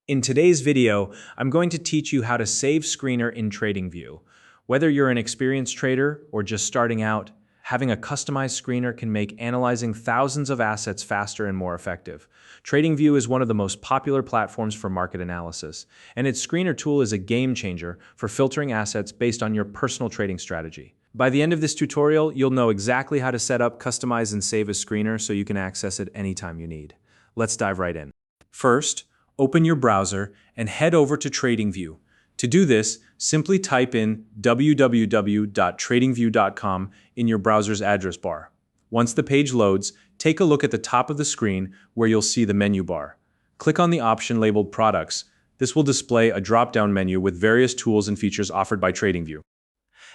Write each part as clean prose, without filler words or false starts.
In today's video, I'm going to teach you how to save screener in TradingView. Whether you're an experienced trader or just starting out, having a customized screener can make analyzing thousands of assets faster and more effective. TradingView is one of the most popular platforms for market analysis, and its screener tool is a game changer for filtering assets based on your personal trading strategy. By the end of this tutorial, you'll know exactly how to set up, customize, and save a screener so you can access it anytime you need. Let's dive right in. First, open your browser and head over to TradingView. To do this, simply type in www.tradingview.com in your browser's address bar. Once the page loads, take a look at the top of the screen where you'll see the menu bar. Click on the option labeled Products. This will display a drop-down menu with various tools and features offered by TradingView.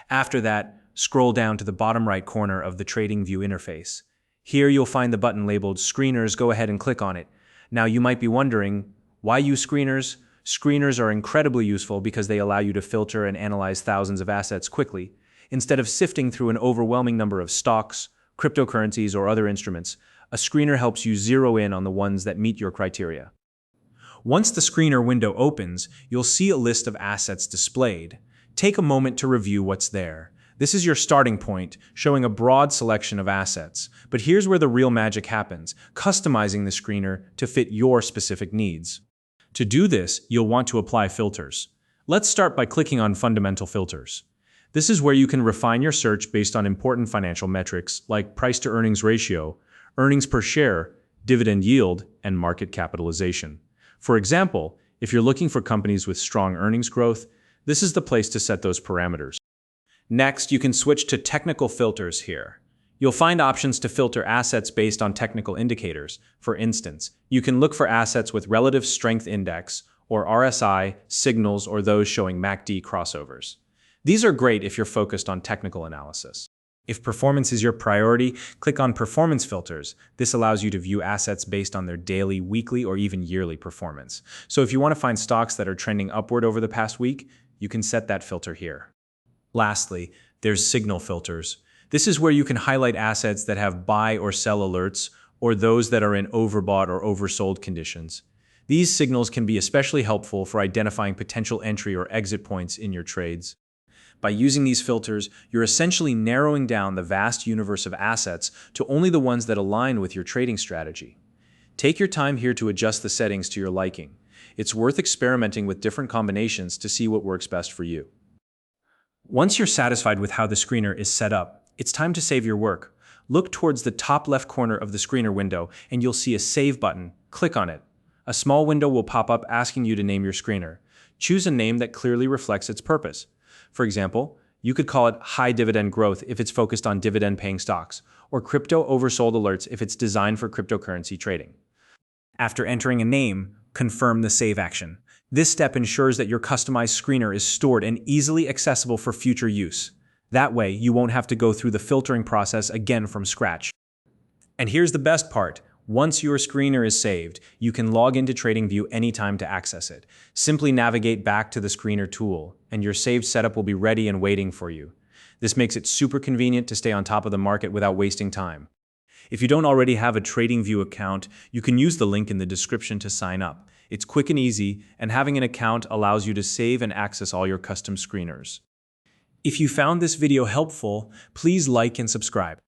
After that, scroll down to the bottom right corner of the TradingView interface. Here you'll find the button labeled Screeners. Go ahead and click on it. Now you might be wondering, why use screeners? Screeners are incredibly useful because they allow you to filter and analyze thousands of assets quickly. Instead of sifting through an overwhelming number of stocks, cryptocurrencies, or other instruments, a screener helps you zero in on the ones that meet your criteria. Once the screener window opens, you'll see a list of assets displayed. Take a moment to review what's there. This is your starting point, showing a broad selection of assets. But here's where the real magic happens, customizing the screener to fit your specific needs. To do this, you'll want to apply filters. Let's start by clicking on Fundamental Filters. This is where you can refine your search based on important financial metrics like price-to-earnings ratio, earnings per share, dividend yield, and market capitalization. For example, if you're looking for companies with strong earnings growth, this is the place to set those parameters. Next, you can switch to Technical Filters here. You'll find options to filter assets based on technical indicators. For instance, you can look for assets with Relative Strength Index, or RSI, signals, or those showing MACD crossovers. These are great if you're focused on technical analysis. If performance is your priority, click on Performance Filters. This allows you to view assets based on their daily, weekly, or even yearly performance. So if you want to find stocks that are trending upward over the past week, you can set that filter here. Lastly, there's Signal Filters. This is where you can highlight assets that have buy or sell alerts, or those that are in overbought or oversold conditions. These signals can be especially helpful for identifying potential entry or exit points in your trades. By using these filters, you're essentially narrowing down the vast universe of assets to only the ones that align with your trading strategy. Take your time here to adjust the settings to your liking. It's worth experimenting with different combinations to see what works best for you. Once you're satisfied with how the screener is set up, it's time to save your work. Look towards the top left corner of the screener window and you'll see a Save button. Click on it. A small window will pop up asking you to name your screener. Choose a name that clearly reflects its purpose. For example, you could call it High Dividend Growth if it's focused on dividend-paying stocks, or Crypto Oversold Alerts if it's designed for cryptocurrency trading. After entering a name, confirm the save action. This step ensures that your customized screener is stored and easily accessible for future use. That way, you won't have to go through the filtering process again from scratch. And here's the best part. Once your screener is saved, you can log into TradingView anytime to access it. Simply navigate back to the screener tool, and your saved setup will be ready and waiting for you. This makes it super convenient to stay on top of the market without wasting time. If you don't already have a TradingView account, you can use the link in the description to sign up. It's quick and easy, and having an account allows you to save and access all your custom screeners. If you found this video helpful, please like and subscribe.